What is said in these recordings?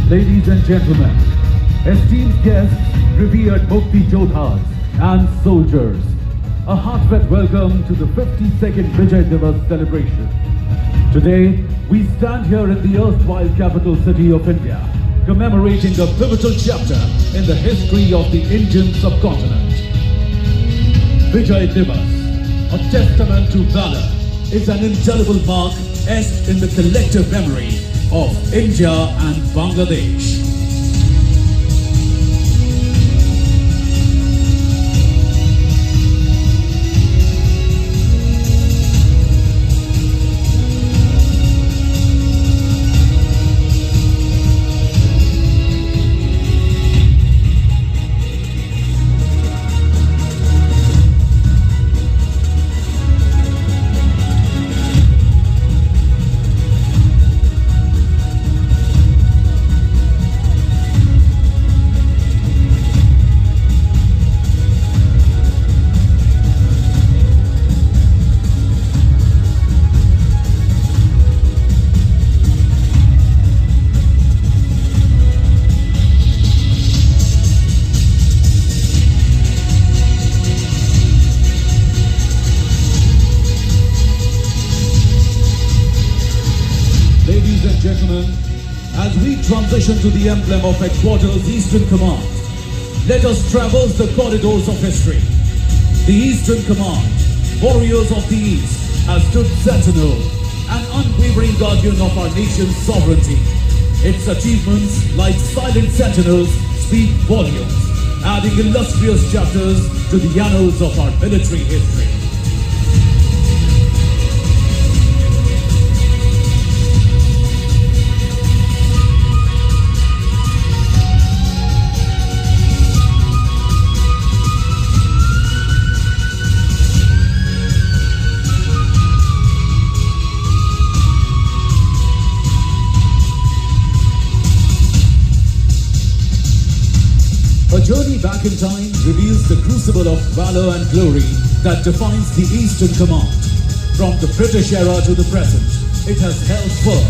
Ladies and gentlemen, esteemed guests, revered Mukti Jodhas and soldiers, a heartfelt welcome to the 52nd Vijay Diwas celebration. Today, we stand here in the erstwhile capital city of India, commemorating a pivotal chapter in the history of the Indian subcontinent. Vijay Diwas, a testament to valor, is an indelible mark etched in the collective memory of India and Bangladesh. Ladies and gentlemen, as we transition to the emblem of Headquarters Eastern Command, let us traverse the corridors of history. The Eastern Command, warriors of the East, has stood sentinel, an unwavering guardian of our nation's sovereignty. Its achievements, like silent sentinels, speak volumes, adding illustrious chapters to the annals of our military history. A journey back in time reveals the crucible of valor and glory that defines the Eastern Command. From the British era to the present, it has held firm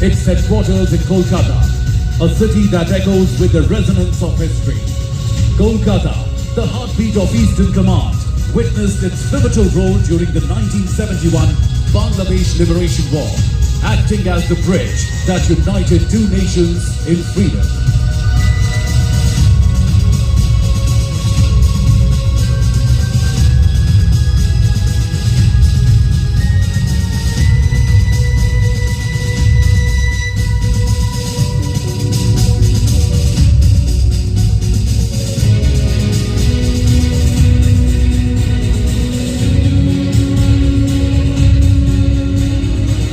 its headquarters in Kolkata, a city that echoes with the resonance of history. Kolkata, the heartbeat of Eastern Command, witnessed its pivotal role during the 1971 Bangladesh Liberation War, acting as the bridge that united two nations in freedom.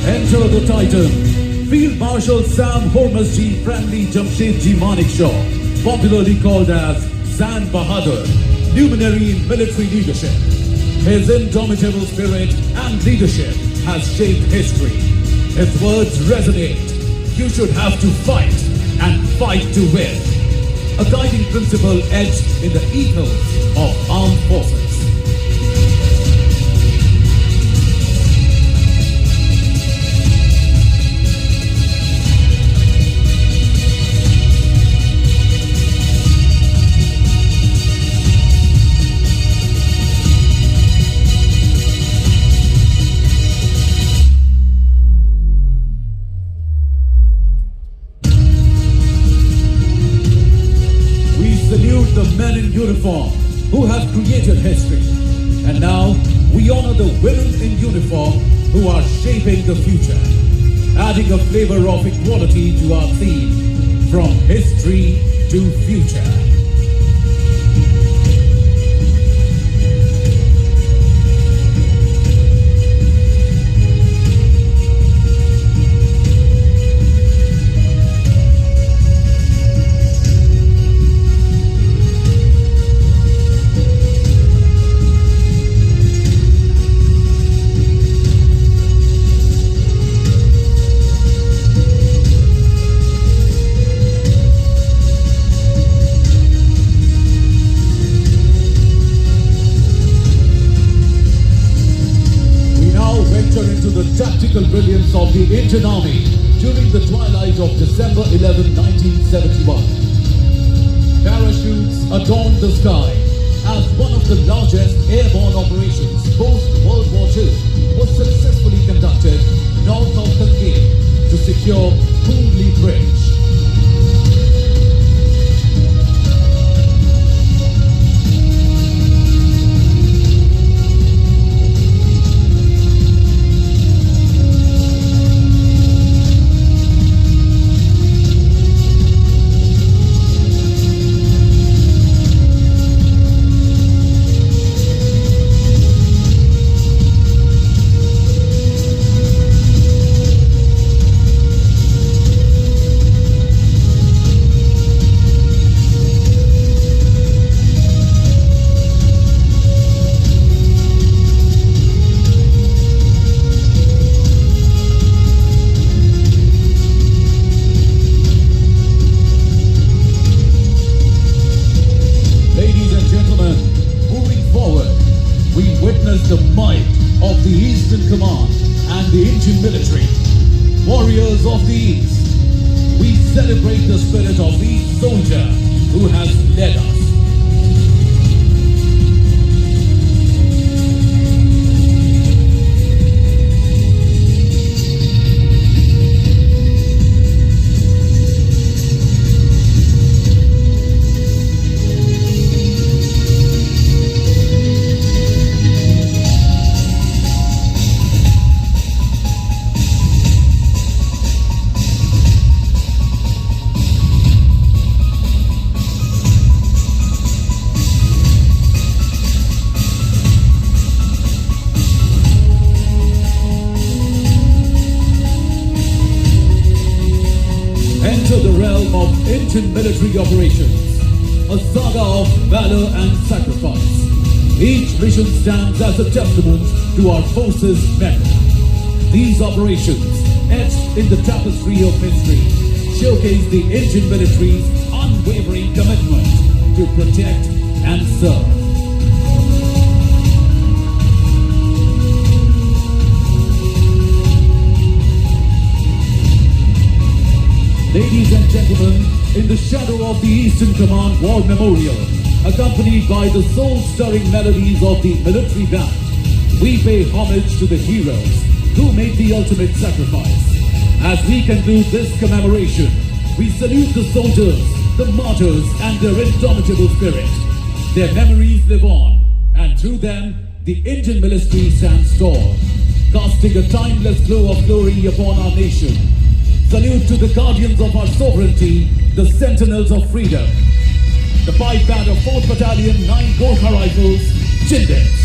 Enter the Titan, Field Marshal Sam Hormuzji Friendly Jamshedji Manekshaw, popularly called as San Bahadur, luminary in military leadership. His indomitable spirit and leadership has shaped history. His words resonate. You should have to fight and fight to win. A guiding principle etched in the ethos of armed forces. Salute the men in uniform who have created history. And now, we honor the women in uniform who are shaping the future, adding a flavor of equality to our theme, from history to future. night of December 11, 1971. Parachutes adorned the sky as one of the largest airborne operations post-World War II was successfully conducted north of Kolkata to secure Kundli Bridge. The might of the Eastern Command and the Indian military, warriors of the East. We celebrate the spirit of each soldier who has led us. Enter the realm of Indian military operations, a saga of valor and sacrifice. Each mission stands as a testament to our forces' mettle. These operations, etched in the tapestry of history, showcase the Indian military's unwavering commitment to protect and serve. Ladies and gentlemen, in the shadow of the Eastern Command War Memorial, accompanied by the soul-stirring melodies of the military band, we pay homage to the heroes who made the ultimate sacrifice. As we conclude this commemoration, we salute the soldiers, the martyrs, and their indomitable spirit. Their memories live on, and through them, the Indian military stands tall, casting a timeless glow of glory upon our nation. Salute to the guardians of our sovereignty, the sentinels of freedom. The 5 Band of 4th Battalion, 9 Gorkha Rifles, Chindits.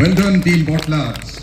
Well done, Team Botlards.